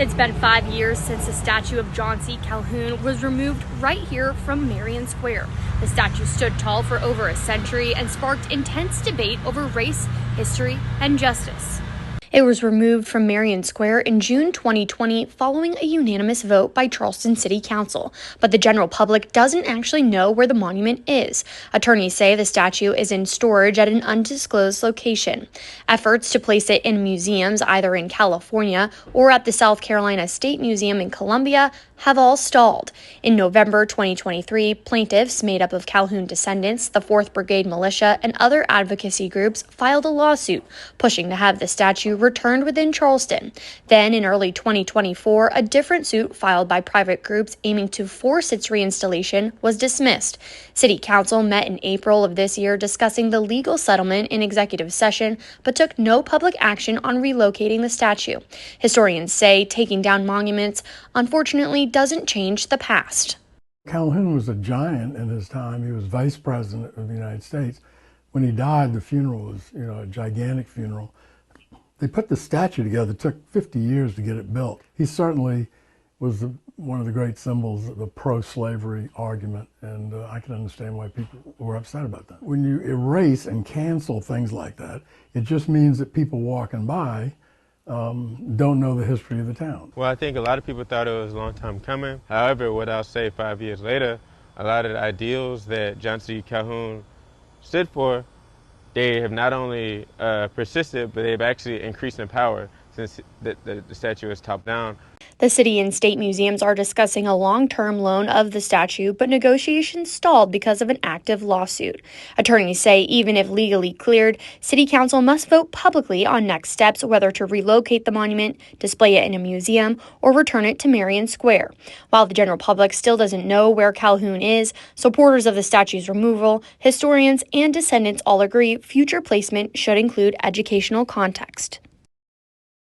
It's been 5 years since the statue of John C. Calhoun was removed right here from Marion Square. The statue stood tall for over a century and sparked intense debate over race, history, and justice. It was removed from Marion Square in June 2020 following a unanimous vote by Charleston City Council, but the general public doesn't actually know where the monument is. Attorneys say the statue is in storage at an undisclosed location. Efforts to place it in museums either in California or at the South Carolina State Museum in Columbia have all stalled. In November 2023, plaintiffs made up of Calhoun descendants, the 4th Brigade Militia, and other advocacy groups filed a lawsuit pushing to have the statue returned within Charleston. Then, in early 2024, a different suit filed by private groups aiming to force its reinstallation was dismissed. City Council met in April of this year discussing the legal settlement in executive session, but took no public action on relocating the statue. Historians say taking down monuments, unfortunately, doesn't change the past. Calhoun was a giant in his time. He was vice president of the United States. When he died, the funeral was, a gigantic funeral. They put the statue together. It took 50 years to get it built. He certainly was one of the great symbols of the pro-slavery argument, and I can understand why people were upset about that. When you erase and cancel things like that, it just means that people walking by don't know the history of the town. Well, I think a lot of people thought it was a long time coming. However, what I'll say 5 years later, a lot of the ideals that John C. Calhoun stood for, they have not only persisted, but they've actually increased in power since the statue is top down. The city and state museums are discussing a long-term loan of the statue, but negotiations stalled because of an active lawsuit. Attorneys say even if legally cleared, City Council must vote publicly on next steps, whether to relocate the monument, display it in a museum, or return it to Marion Square. While the general public still doesn't know where Calhoun is, supporters of the statue's removal, historians, and descendants all agree future placement should include educational context.